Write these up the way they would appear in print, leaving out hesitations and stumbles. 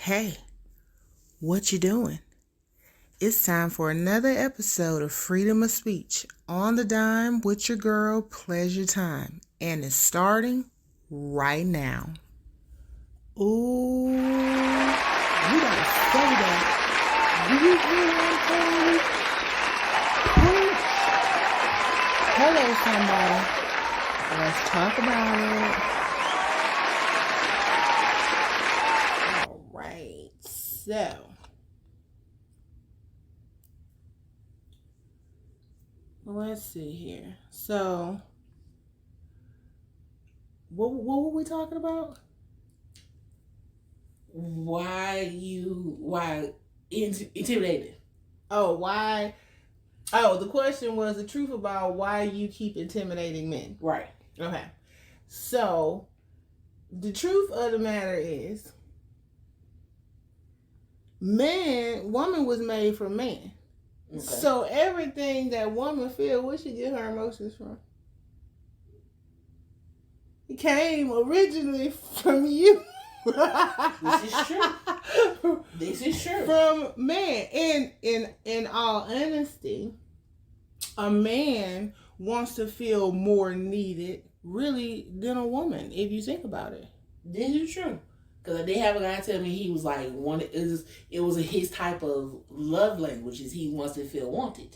Hey, what you doing? It's time for another episode of Freedom of Speech on the dime with your girl, Pleasure Time. And it's starting right now. Ooh, you gotta say that. Do you hear what I'm saying? Hello, somebody. Let's talk about it. All right, so let's see here. So, what were we talking about? Why intimidated? Why? Oh, the question was the truth about why you keep intimidating men. Right. Okay. So, the truth of the matter is, woman was made for man. Okay. So everything that woman feel, where she get her emotions from? It came originally from you. This is true. This is true. From man. In all honesty, a man wants to feel more needed, really, than a woman, if you think about it. This is true. Because they have a guy tell me he was like, it was his type of love language is he wants to feel wanted.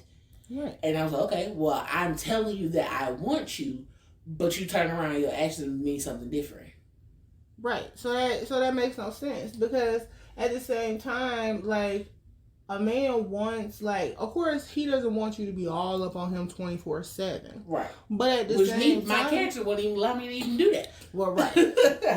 Right. And I was like, okay, well, I'm telling you that I want you, but you turn around and your actions mean something different. Right. So that makes no sense, because at the same time, like, a man wants, like, of course, he doesn't want you to be all up on him 24/7. Right. But at the same time, my character wouldn't even allow me to even do that. Well, right.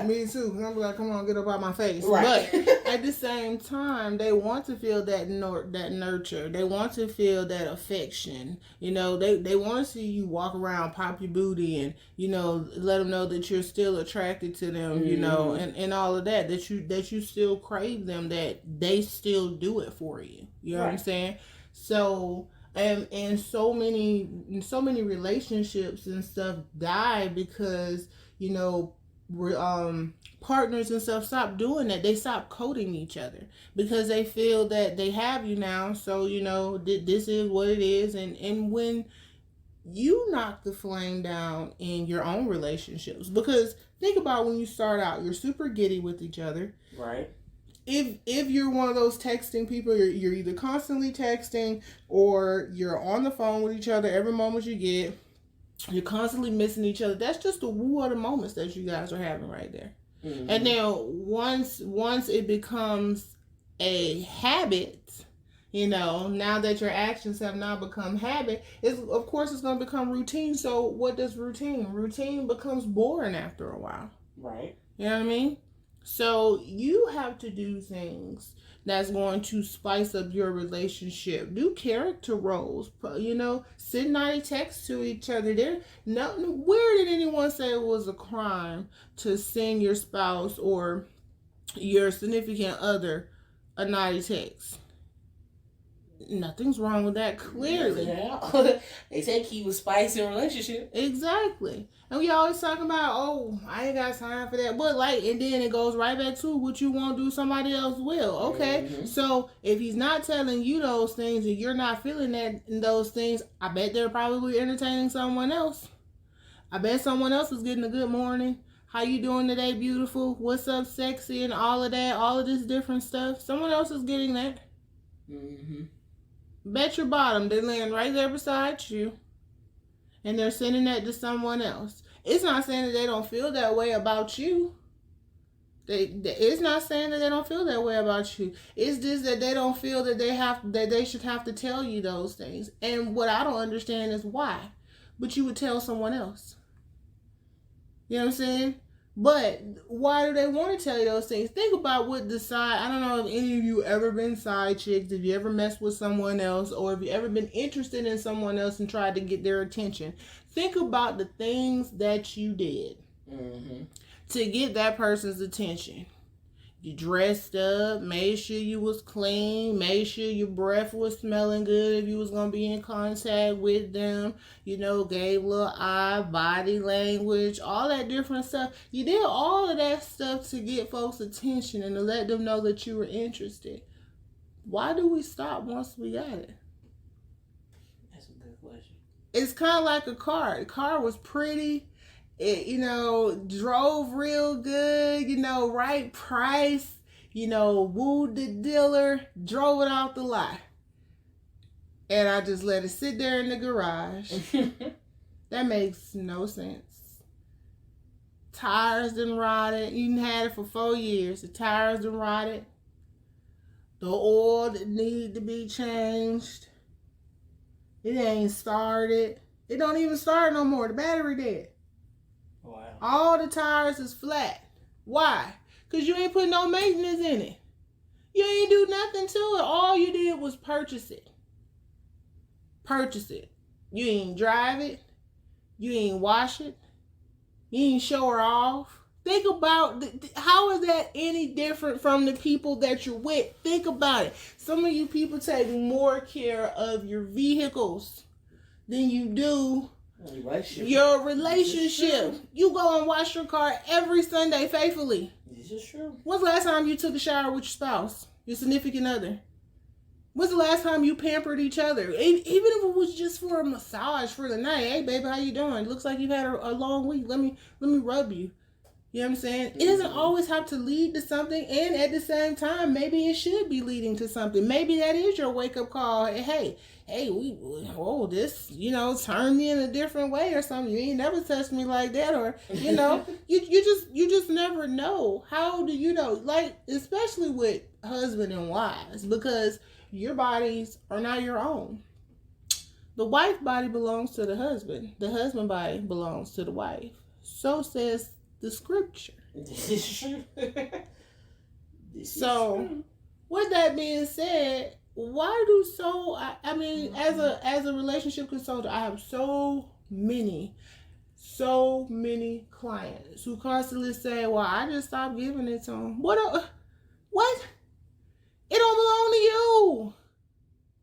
Me too. I'm like, come on, get up out my face. Right. But at the same time, they want to feel that nurture. They want to feel that affection. You know, they want to see you walk around, pop your booty, and, you know, let them know that you're still attracted to them. You know, and all of that. That you still crave them. That they still do it for you. You know what I'm saying? So, and so many relationships and stuff die because, you know, partners and stuff stop doing that. They stop courting each other because they feel that they have you now. So, you know, this is what it is. And when you knock the flame down in your own relationships, because think about when you start out, you're super giddy with each other. Right. If you're one of those texting people, you're either constantly texting or you're on the phone with each other every moment you get. You're constantly missing each other. That's just the woo of the moments that you guys are having right there. Mm-hmm. And then once it becomes a habit, you know, now that your actions have now become habit, of course it's going to become routine. So what does routine? Routine becomes boring after a while. Right. You know what I mean? So you have to do things that's going to spice up your relationship. Do character roles. You know, send naughty texts to each other. Where did anyone say it was a crime to send your spouse or your significant other a naughty text? Nothing's wrong with that, clearly. They say keep a spice in a relationship. Exactly. And we always talking about, oh, I ain't got time for that. But, like, and then it goes right back to what you won't do, somebody else will. Okay? Mm-hmm. So, if he's not telling you those things and you're not feeling those things, I bet they're probably entertaining someone else. I bet someone else is getting a good morning. How you doing today, beautiful? What's up, sexy? And all of that, all of this different stuff. Someone else is getting that. Mm-hmm. Bet your bottom they're laying right there beside you and they're sending that to someone else. It's not saying that they don't feel that way about you. It's not saying that they don't feel that way about you. It's just that they don't feel that they should have to tell you those things. And what I don't understand is why. But you would tell someone else. You know what I'm saying? But why do they want to tell you those things? Think about what the side, I don't know if any of you ever been side chicks, if you ever messed with someone else, or if you ever been interested in someone else and tried to get their attention. Think about the things that you did to get that person's attention. You dressed up, made sure you was clean, made sure your breath was smelling good if you was going to be in contact with them, gave little eye, body language, all that different stuff. You did all of that stuff to get folks' attention and to let them know that you were interested. Why do we stop once we got it? That's a good question. It's kind of like a car. The car was pretty. It, drove real good, right price, wooed the dealer, drove it off the lot. And I just let it sit there in the garage. That makes no sense. Tires done rotted. You had it for 4 years. The tires done rotted. The oil that needed to be changed. It ain't started. It don't even start no more. The battery dead. Wow. All the tires is flat. Why? Because you ain't put no maintenance in it. You ain't do nothing to it. All you did was purchase it. Purchase it. You ain't drive it. You ain't wash it. You ain't show her off. Think about how is that any different from the people that you're with? Think about it. Some of you people take more care of your vehicles than you do your relationship. You go and wash your car every Sunday faithfully. This is true. When's the last time you took a shower with your spouse, your significant other? When's the last time you pampered each other? Even if it was just for a massage for the night. Hey, baby, how you doing? Looks like you've had a long week. Let me rub you. You know what I'm saying? It doesn't always have to lead to something, and at the same time, maybe it should be leading to something. Maybe that is your wake-up call. Hey, this, turned me in a different way or something. You ain't never touched me like that, or, you just never know. How do you know? Like, especially with husband and wives, because your bodies are not your own. The wife body belongs to the husband. The husband body belongs to the wife. So says the scripture. This is true. With that being said, why do as a relationship consultant, I have so many clients who constantly say, well, I just stopped giving it to them. What? It don't belong to you.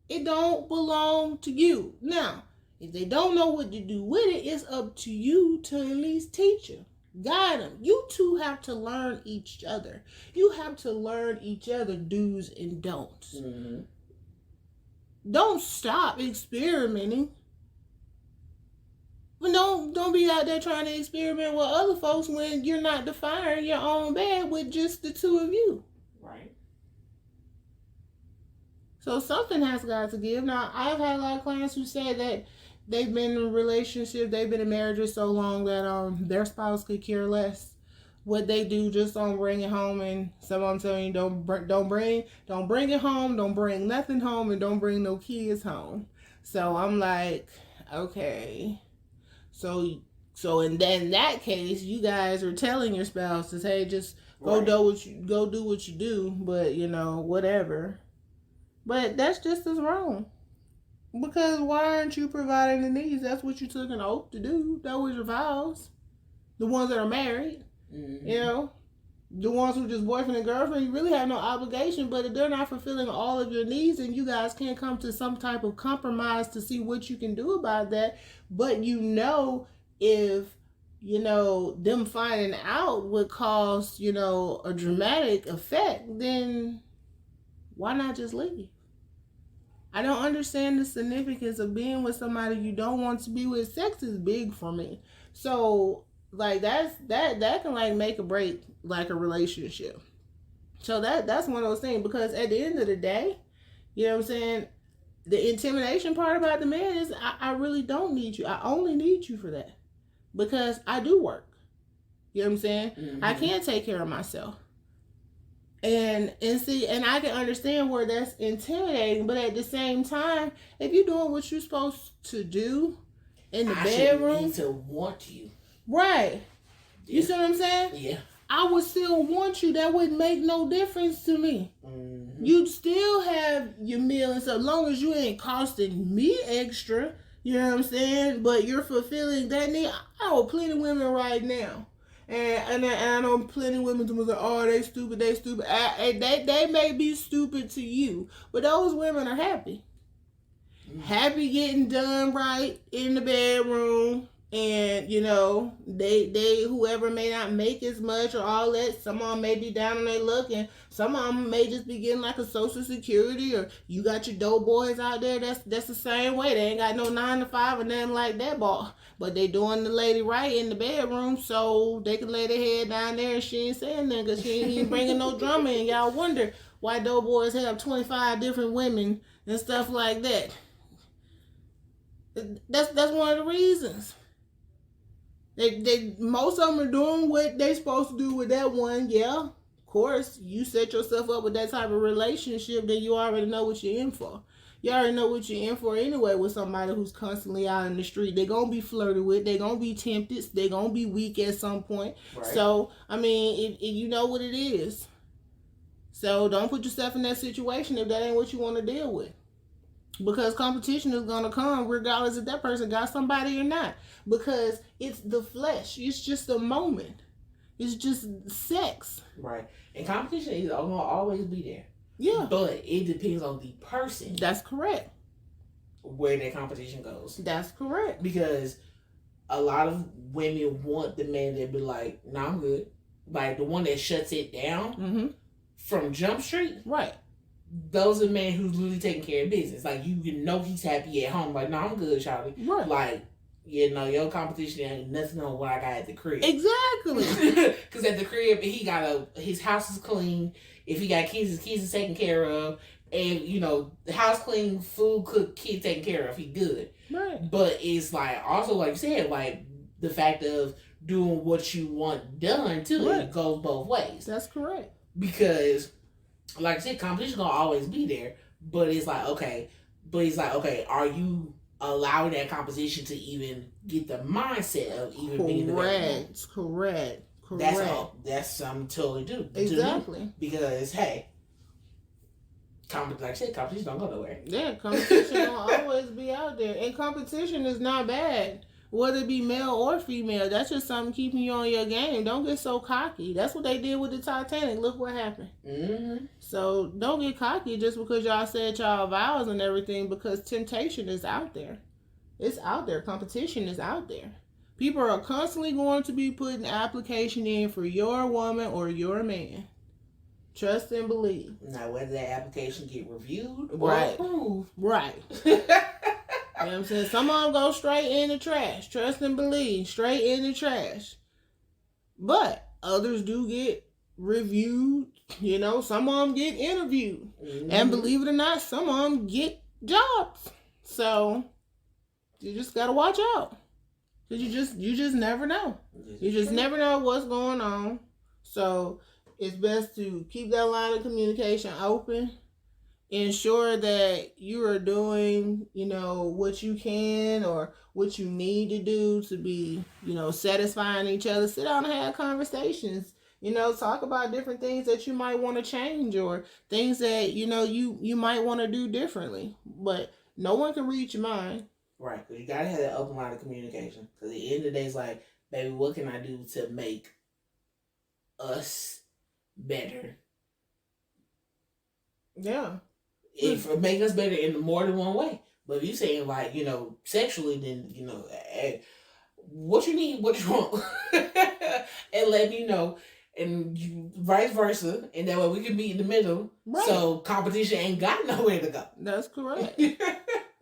It don't belong to you. Now, if they don't know what to do with it, it's up to you to at least teach them. Guide them. You two have to learn each other. You have to learn each other do's and don'ts. Mm-hmm. Don't stop experimenting. But don't be out there trying to experiment with other folks when you're not defining your own bed with just the two of you. Right. So something has got to give. Now, I've had a lot of clients who said that they've been in a relationship, they've been in marriages so long that their spouse could care less what they do, just don't bring it home. And some of them telling you don't bring it home, don't bring nothing home, and don't bring no kids home. So I'm like, okay, so in that case, you guys are telling your spouses, hey, just go do what you do, but whatever. But that's just as wrong. Because why aren't you providing the needs? That's what you took an oath to do. That was your vows. The ones that are married, mm-hmm. The ones who are just boyfriend and girlfriend, you really have no obligation. But if they're not fulfilling all of your needs, and you guys can't come to some type of compromise to see what you can do about that, but if them finding out would cause a dramatic effect, then why not just leave? I don't understand the significance of being with somebody you don't want to be with. Sex is big for me. So, like, that can, make or break, a relationship. So, that's one of those things. Because at the end of the day, you know what I'm saying, the intimidation part about the man is I really don't need you. I only need you for that. Because I do work. You know what I'm saying? Mm-hmm. I can't take care of myself. And I can understand where that's intimidating, but at the same time, if you're doing what you're supposed to do in the bedroom, I need to want you, right? Yeah. You see what I'm saying? Yeah. I would still want you. That wouldn't make no difference to me. Mm-hmm. You'd still have your meal and stuff, as long as you ain't costing me extra. You know what I'm saying? But you're fulfilling that need. I know plenty of women right now. And I know plenty of women who say, "Oh, they stupid, they stupid." They may be stupid to you, but those women are happy. Happy getting done right in the bedroom. And they whoever may not make as much or all that, some of them may be down on their luck, and some of them may just be getting like a social security, or you got your dope boys out there that's the same way. They ain't got no 9 to 5 or nothing like that, but they doing the lady right in the bedroom, so they can lay their head down there and she ain't saying nothing because she ain't bringing no drama. And y'all wonder why dope boys have 25 different women and stuff like that. That's one of the reasons. They most of them are doing what they supposed to do with that one. Yeah, of course, you set yourself up with that type of relationship, then you already know what you're in for. You already know what you're in for anyway with somebody who's constantly out in the street. They're going to be flirted with. They're going to be tempted. They're going to be weak at some point. Right. So, I mean, you know what it is. So, don't put yourself in that situation if that ain't what you want to deal with. Because competition is going to come regardless if that person got somebody or not. Because it's the flesh. It's just a moment. It's just sex. Right. And competition is going to always be there. Yeah. But it depends on the person. That's correct. Where that competition goes. That's correct. Because a lot of women want the man that be like, "No, I'm good." Like the one that shuts it down from Jump Street. Right. Those are men who's really taking care of business. Like, you can know he's happy at home. Like, "No, I'm good, Charlie." Right. Like, your competition ain't nothing on what I got at the crib. Exactly. Because at the crib, he got his house is clean. If he got kids, his kids is taken care of. And, the house clean, food cooked, kid taken care of. He good. Right. But it's like, also, like you said, like, the fact of doing what you want done, too. Right. It goes both ways. That's correct. Because, like I said, competition gonna always be there, but it's like, okay, are you allowing that competition to even get the mindset of even being there? Correct. That's something totally do. Exactly. Because hey, like I said, competition don't go nowhere. Yeah, competition gonna always be out there, and competition is not bad. Whether it be male or female, that's just something keeping you on your game. Don't get so cocky. That's what they did with the Titanic. Look what happened. Mm-hmm. So don't get cocky just because y'all said y'all vows and everything, because temptation is out there. It's out there. Competition is out there. People are constantly going to be putting application in for your woman or your man. Trust and believe. Now, whether that application get reviewed or right. approved. Right. You know what I'm saying? Some of them go straight in the trash. Trust and believe. Straight in the trash. But others do get reviewed. Some of them get interviewed. Mm-hmm. And believe it or not, some of them get jobs. So you just got to watch out. Because you just never know. You just never know what's going on. So it's best to keep that line of communication open. Ensure that you are doing, what you can or what you need to do to be, satisfying each other. Sit down and have conversations. Talk about different things that you might want to change or things that, you might want to do differently. But no one can read your mind. Right. Because you got to have that open line of communication. Because at the end of the day, it's like, baby, what can I do to make us better? Yeah. If make us better in more than one way. But if you saying like, sexually, then, what you need, what you want. And let me know. And vice versa. And that way we can be in the middle. Right. So competition ain't got nowhere to go. That's correct.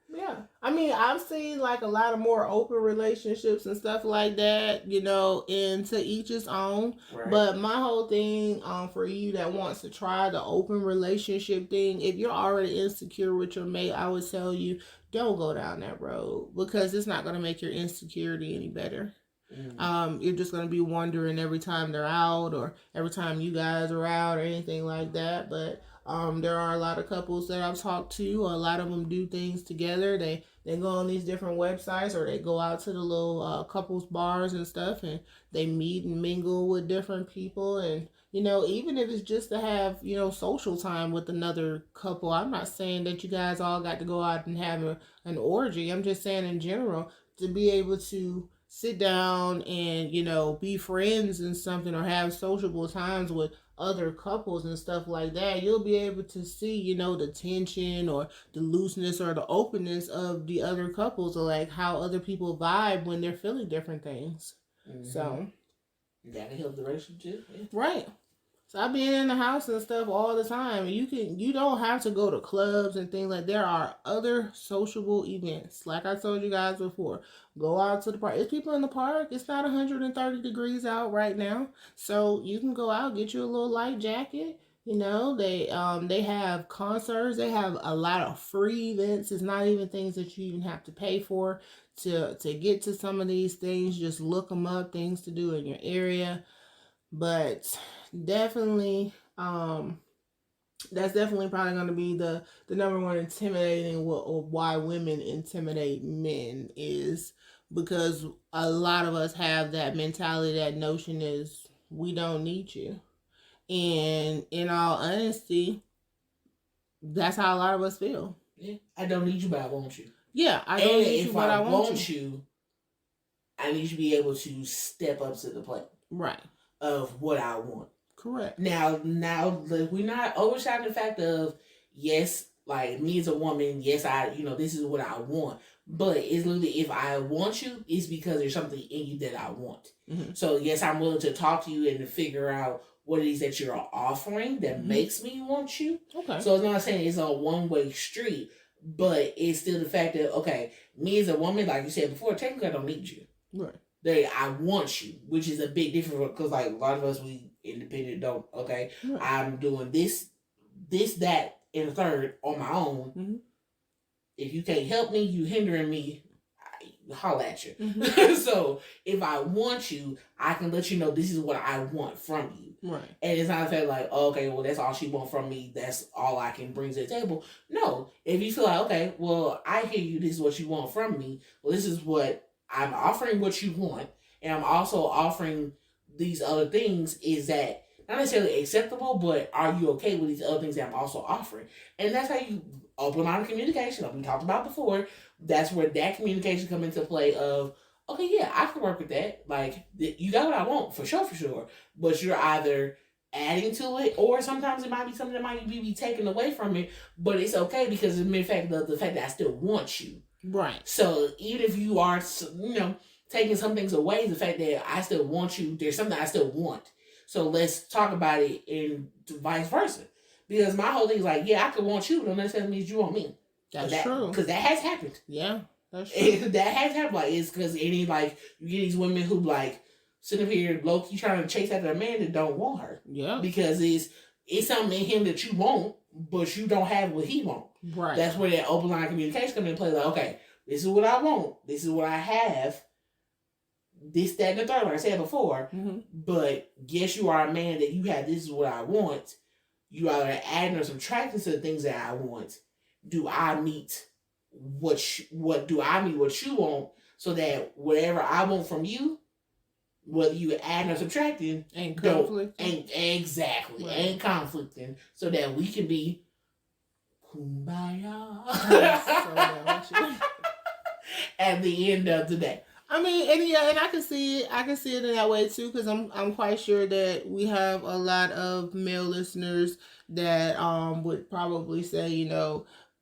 Yeah. I mean, I've seen like a lot of more open relationships and stuff like that, and to each his own. Right. But my whole thing for you that wants to try the open relationship thing, if you're already insecure with your mate, I would tell you, don't go down that road because it's not going to make your insecurity any better. Mm-hmm. You're just going to be wondering every time they're out or every time you guys are out or anything like that. But there are a lot of couples that I've talked to. A lot of them do things together. They go on these different websites or they go out to the little couples bars and stuff, and they meet and mingle with different people. And, even if it's just to have, social time with another couple. I'm not saying that you guys all got to go out and have an orgy. I'm just saying in general to be able to sit down and, you know, be friends and something, or have sociable times with other couples and stuff like that, you'll be able to see, you know, the tension or the looseness or the openness of the other couples, or like how other people vibe when they're feeling different things. So that can help the relationship. Yeah. right. So I've been in the house and stuff all the time. You don't have to go to clubs and things like. There are other sociable events. Like I told you guys before, go out to the park. There's people in the park. It's not 130 degrees out right now, so you can go out, get you a little light jacket. You know, they have concerts. They have a lot of free events. It's not even things that you even have to pay for to get to some of these things. Just look them up. Things to do in your area. But definitely, that's definitely probably going to be the number one intimidating, or why women intimidate men, is because a lot of us have that mentality. That notion is, we don't need you. And in all honesty, that's how a lot of us feel. Yeah, I don't need you, but I want you. Yeah, I don't need you, but I want you. I need you to be able to step up to the plate. Right. Of what I want. Correct. Now, like, we're not overshadowing the fact of, yes, like, me as a woman, yes, this is what I want. But it's literally, if I want you, it's because there's something in you that I want. Mm-hmm. So, yes, I'm willing to talk to you and to figure out what it is that you're offering that makes me want you. Okay. So, it's not saying it's a one-way street, but it's still the fact that, okay, me as a woman, like you said before, technically I don't need you. Right. I want you, which is a big difference, because like a lot of us, we independent don't. Okay, right. I'm doing this, that, and a third on my own. Mm-hmm. If you can't help me, you hindering me. Holla at you. Mm-hmm. So if I want you, I can let you know this is what I want from you. Right. And it's not a fact like, oh, okay, well, that's all she wants from me. That's all I can bring to the table. No. If you feel like, okay, well, I hear you. This is what you want from me. Well, this is what I'm offering, what you want. And I'm also offering these other things. Is that not necessarily acceptable, but are you okay with these other things that I'm also offering? And that's how you open line of communication, like we talked about before. That's where that communication comes into play of, okay, yeah, I can work with that. Like, you got what I want, for sure. But you're either adding to it, or sometimes it might be something that might be taken away from it, but it's okay because of the fact that I still want you. Right. So even if you are, taking some things away, the fact that I still want you, there's something I still want. So let's talk about it, and vice versa. Because my whole thing is like, yeah, I could want you, but don't necessarily mean you want me. That's true. Because that has happened. Yeah, that's true. That has happened. Like, it's because you get these women who like sit up here low key trying to chase after a man that don't want her. Yeah. Because it's something in him that you want, but you don't have what he wants. Right. That's where that open line communication comes into play. Like, okay, this is what I want. This is what I have. This, that, and the third, like I said before. Mm-hmm. But yes, you are a man that you have. This is what I want. You are adding or subtracting to the things that I want. Do I meet what you want, so that whatever I want from you, whether you adding or subtracting, ain't conflicting. Exactly, right. Ain't conflicting, so that we can be kumbaya at the end of the day. I mean, and I can see it. I can see it in that way too, because I'm quite sure that we have a lot of male listeners that would probably say,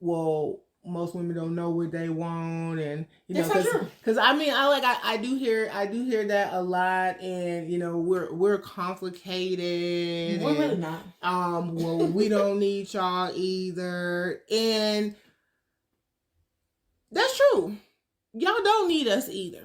well, most women don't know what they want, and because I do hear that a lot, and we're complicated. We're really not. Well, we don't need y'all either, and that's true. Y'all don't need us either.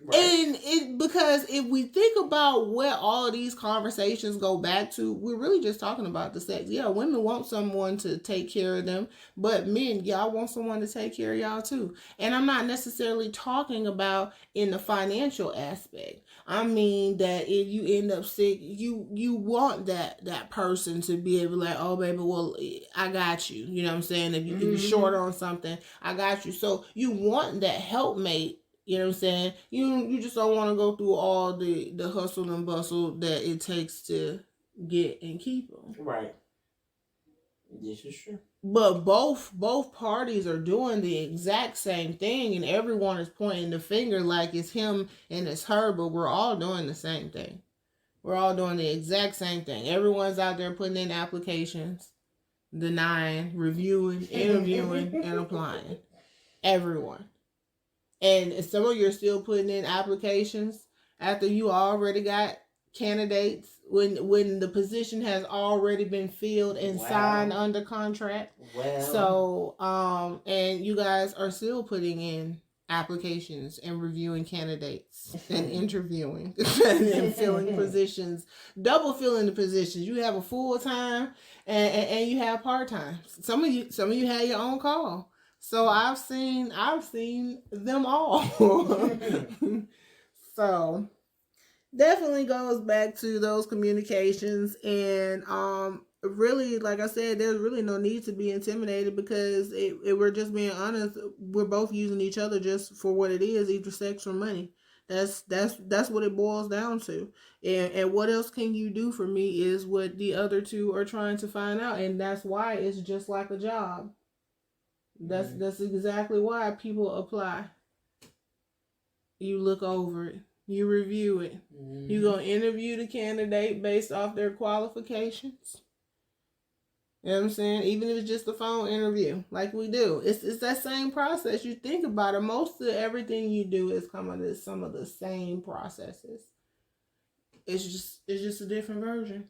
Right. And because if we think about what all of these conversations go back to, we're really just talking about the sex. Yeah, women want someone to take care of them, but men, y'all want someone to take care of y'all too. And I'm not necessarily talking about in the financial aspect. I mean that if you end up sick, you want that person to be able to like, oh baby, well, I got you. You know what I'm saying? If you're short on something, I got you. So you want that helpmate. You know what I'm saying? You just don't want to go through all the hustle and bustle that it takes to get and keep them. Right. This is true. But both parties are doing the exact same thing, and everyone is pointing the finger like it's him and it's her, but we're all doing the same thing. We're all doing the exact same thing. Everyone's out there putting in applications, denying, reviewing, interviewing, and applying. Everyone. And some of you are still putting in applications after you already got candidates when the position has already been filled and signed under contract. So and you guys are still putting in applications and reviewing candidates and interviewing and filling positions, double filling the positions. You have a full time and you have part time. Some of you have your own call. So I've seen them all. So definitely goes back to those communications, and really, like I said, there's really no need to be intimidated, because we're just being honest. We're both using each other just for what it is, either sex or money. That's what it boils down to. And what else can you do for me is what the other two are trying to find out, and that's why it's just like a job. That's exactly why people apply. You look over it. You review it. You're going to interview the candidate based off their qualifications. You know what I'm saying? Even if it's just a phone interview, like we do. It's that same process. You think about it. Most of everything you do is coming to some of the same processes. It's just a different version.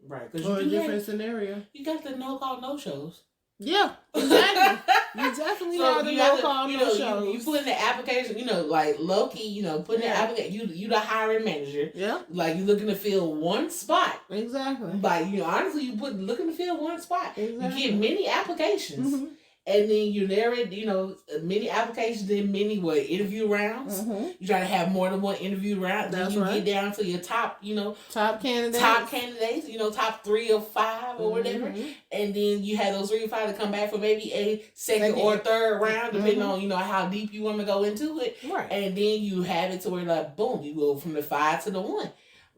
Right. Or a different scenario. You got the no-call, no-shows. Yeah, exactly. You definitely have the no-call, no-shows. You put in the application, like low-key, put in the application. You the hiring manager. Yeah. Like, you looking to fill one spot. Exactly. Like, honestly, looking to fill one spot. Exactly. You get many applications. Mm-hmm. And then you narrate, many applications, then many interview rounds. Mm-hmm. You try to have more than one interview round. That's then you get down to your top, top candidates. Top 3 or 5 or whatever. And then you have those 3 or 5 that come back for maybe a second or third round, depending on, how deep you want to go into it. Right. And then you have it to where, like, boom, you go from the 5 to the 1.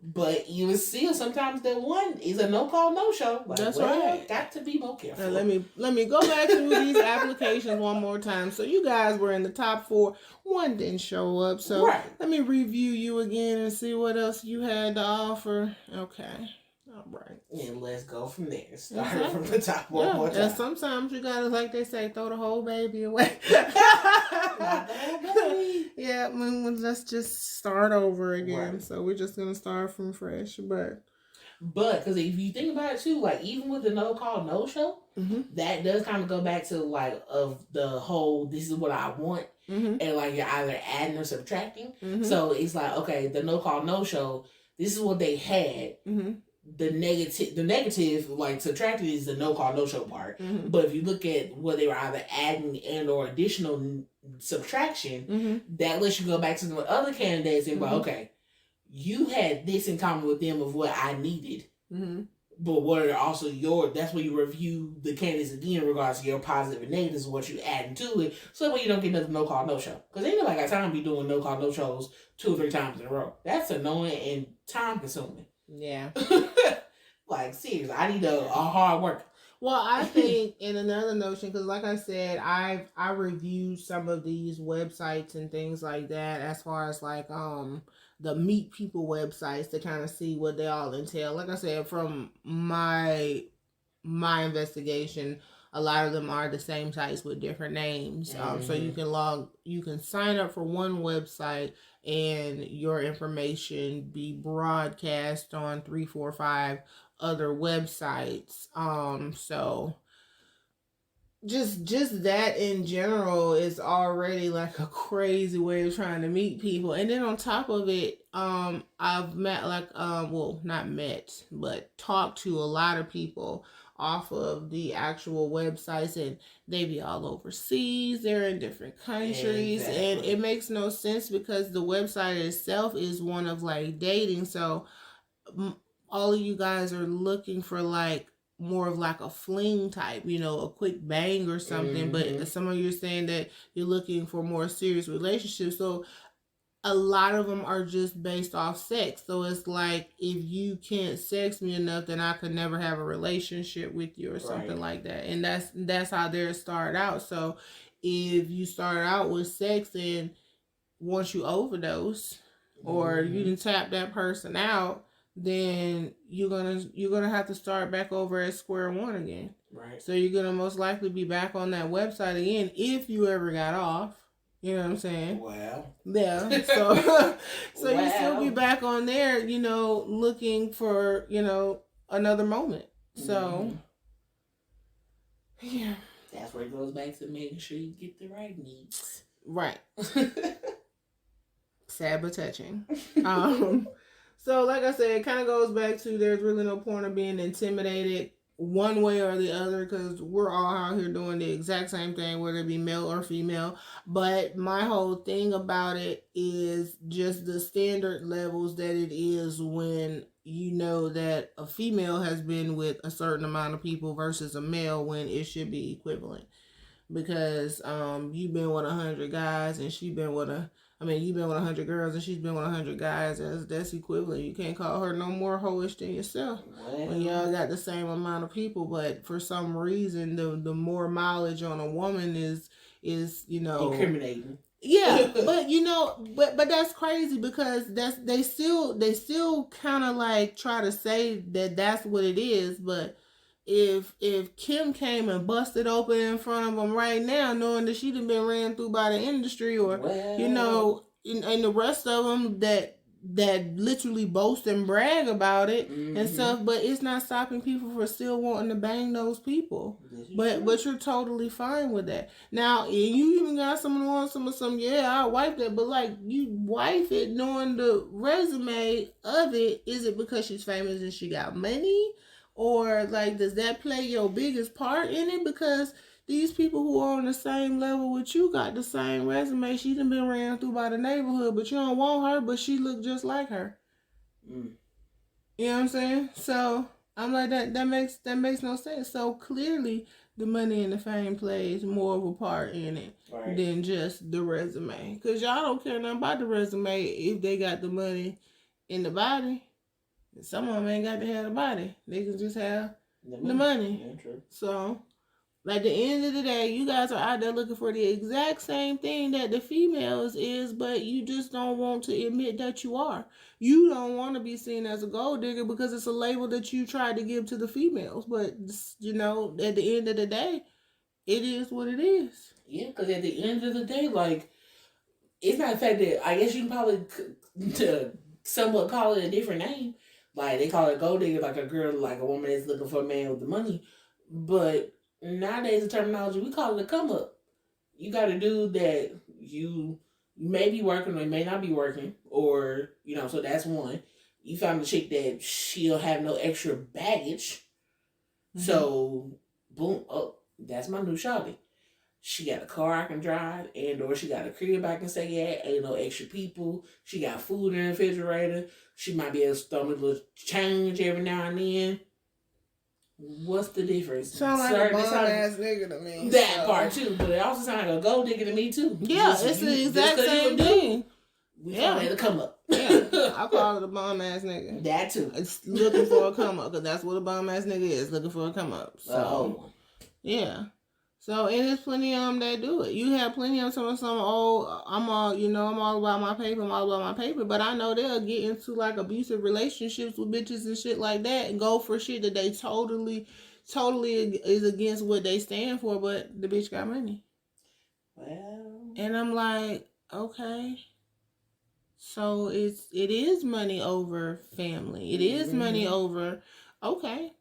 But you will see sometimes that one is a no-call, no-show. Like, that's right. Got to be more careful. Now let me go back through these applications one more time. So you guys were in the top 4. One didn't show up. So let me review you again and see what else you had to offer. Okay. All right. And let's go from there. Start from the top one more time. And sometimes you gotta, like they say, throw the whole baby away. Not the whole baby. Yeah, let's just start over again. Right. So we're just gonna start from fresh. But because if you think about it too, like even with the no call, no show, that does kind of go back to like of the whole this is what I want. And like you're either adding or subtracting. So it's like, okay, the no call, no show, this is what they had. The negative, like subtracted, is the no call, no show part. But if you look at what they were either adding and or additional subtraction, that lets you go back to the other candidates and go, okay, you had this in common with them of what I needed. But what are also that's where you review the candidates again in regards to your positive and negatives, what you add into it, so that way you don't get another no call, no show. Because ain't nobody got time to be doing no call, no shows 2 or 3 times in a row. That's annoying and time consuming. Yeah. Like, seriously, I need a hard work. Well, I think in another notion, because like I said, I reviewed some of these websites and things like that, as far as like the meet people websites to kind of see what they all entail. Like I said, from my investigation, a lot of them are the same sites with different names. So you can sign up for one website and your information be broadcast on 3, 4, 5 other websites. So just that in general is already like a crazy way of trying to meet people. And then on top of it, I've met not met, but talked to a lot of people off of the actual websites, and they be all overseas. They're in different countries. Exactly. And it makes no sense because the website itself is one of like dating. So all of you guys are looking for like more of like a fling type, a quick bang or something. But some of you are saying that you're looking for more serious relationships. So a lot of them are just based off sex. So it's like, if you can't sex me enough, then I could never have a relationship with you or something like that. And that's how theirs start out. So if you start out with sex and once you overdose or you didn't tap that person out, then you're gonna have to start back over at square one again. Right. So you're gonna most likely be back on that website again if you ever got off. You know what I'm saying? Wow. Yeah. So so wow. you still be back on there, looking for, another moment. So yeah. That's where it goes back to making sure you get the right needs. Right. Sad but touching. So like I said, it kind of goes back to there's really no point of being intimidated one way or the other, because we're all out here doing the exact same thing, whether it be male or female. But my whole thing about it is just the standard levels that it is when you know that a female has been with a certain amount of people versus a male, when it should be equivalent. Because you've been with 100 guys and you've been with 100 girls and she's been with 100 guys. That's equivalent. You can't call her no more hoish than yourself when y'all got the same amount of people. But for some reason, the more mileage on a woman is incriminating. Yeah, but but that's crazy, because they still kind of like try to say that that's what it is. But if Kim came and busted open in front of them right now, knowing that she'd have been ran through by the industry, or and the rest of them that literally boast and brag about it and stuff, but it's not stopping people from still wanting to bang those people. But you're totally fine with that. Now, you even got someone who wants some, yeah, I'll wipe that, but like, you wife it knowing the resume of it. Is it because she's famous and she got money? Or like, does that play your biggest part in it? Because these people who are on the same level with you got the same resume. She done been ran through by the neighborhood, but you don't want her, but she look just like her. You know what I'm saying? So I'm like, that makes no sense. So clearly the money and the fame plays more of a part in it than just the resume. Because y'all don't care nothing about the resume if they got the money in the body. Some of them ain't got to have the body. They can just have the money. Yeah, true. So, at the end of the day, you guys are out there looking for the exact same thing that the females is, but you just don't want to admit that you are. You don't want to be seen as a gold digger because it's a label that you tried to give to the females. But, at the end of the day, it is what it is. Yeah, because at the end of the day, like, it's not the fact that, I guess you can probably somewhat call it a different name. Like, they call it gold digger, like a girl, like a woman that's looking for a man with the money. But nowadays, the terminology, we call it a come up. You got a dude that you may be working or may not be working, or, so that's one. You found a chick that she'll have no extra baggage. So, boom, oh, that's my new shawty. She got a car I can drive, and or she got a crib I can stay at. Ain't no extra people. She got food in the refrigerator. She might be able to throw me a little change every now and then. What's the difference? Sound like a bum ass nigga to me. That part too, but it also sounds like a gold digger to me too. Yeah, it's the exact same thing. We call it a come up. Yeah, I call it a bum ass nigga. That too. It's looking for a come up, because that's what a bum ass nigga is, looking for a come up. So, yeah. So, and there's plenty of them that do it. You have plenty of some, I'm all about my paper, I'm all about my paper. But I know they'll get into like abusive relationships with bitches and shit like that and go for shit that they totally is against what they stand for, but the bitch got money. Well. And I'm like, okay. So it is money over family. It is money over, okay.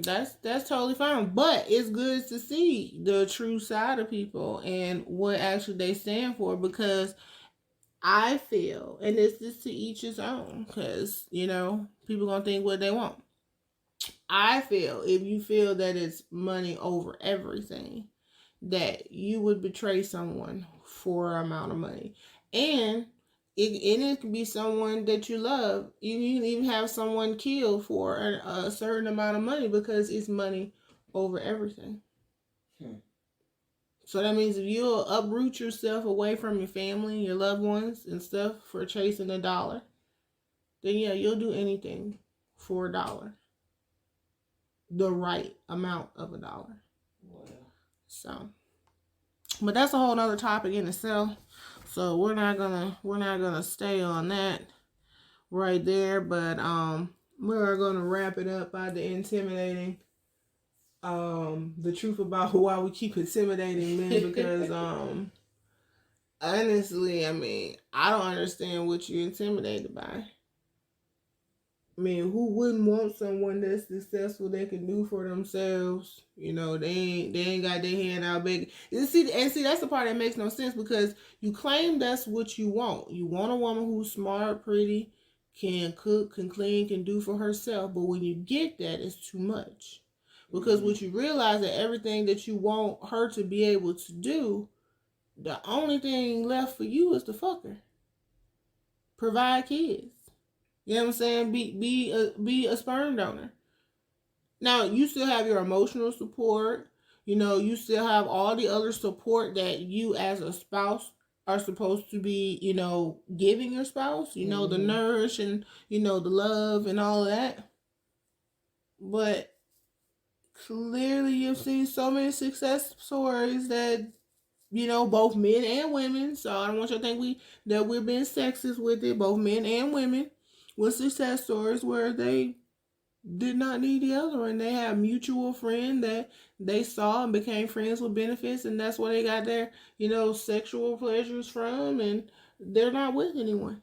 That's totally fine. But it's good to see the true side of people and what actually they stand for, because I feel, and this is to each his own, because, people gonna think what they want. I feel if you feel that it's money over everything, that you would betray someone for an amount of money. And it can be someone that you love. You can even have someone killed for a certain amount of money, because it's money over everything. So that means if you'll uproot yourself away from your family, your loved ones, and stuff for chasing $1, then yeah, you'll do anything for $1. The right amount of $1. Wow. So, but that's a whole nother topic in itself. So we're not gonna stay on that right there. But we're gonna wrap it up by the intimidating. The truth about why we keep intimidating men, because honestly, I mean, I don't understand what you're intimidated by. I mean, who wouldn't want someone that's successful they can do for themselves? You know, they ain't got their hand out big. See, that's the part that makes no sense, because you claim that's what you want. You want a woman who's smart, pretty, can cook, can clean, can do for herself. But when you get that, it's too much. Because what you realize that everything that you want her to be able to do, the only thing left for you is to fuck her, provide kids. You know what I'm saying? Be a sperm donor. Now you still have your emotional support. You know, you still have all the other support that you as a spouse are supposed to be, you know, giving your spouse. You know, the nourish and, you know, the love and all of that. But clearly you've seen so many success stories that, you know, both men and women. So I don't want you to think we're being sexist with it. Both men and women with success stories where they did not need the other, and they have mutual friend that they saw and became friends with benefits, and that's where they got their, you know, sexual pleasures from, and they're not with anyone.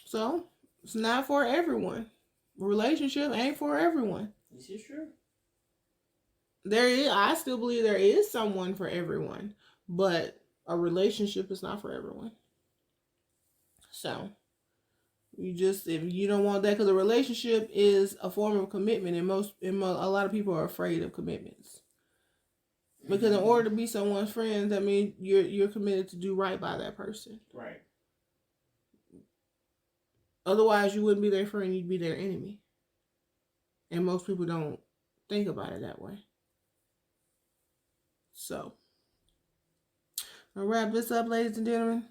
So it's not for everyone. Relationship ain't for everyone. This is true. I still believe there is someone for everyone, but a relationship is not for everyone. So if you don't want that, because a relationship is a form of commitment, and a lot of people are afraid of commitments, because in order to be someone's friend, that means you're committed to do right by that person. Right. Otherwise, you wouldn't be their friend; you'd be their enemy. And most people don't think about it that way. So, I'll wrap this up, ladies and gentlemen.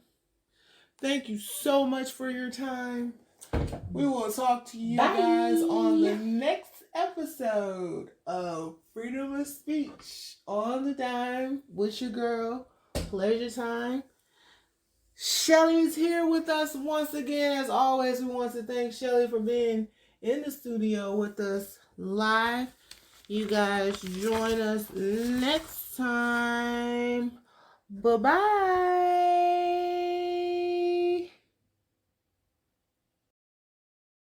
Thank you so much for your time. We will talk to you guys on the next episode of Freedom of Speech on the Dime with your girl, Pleasure Time. Shelly's here with us once again. As always, we want to thank Shelly for being in the studio with us live. You guys join us next time. Bye-bye.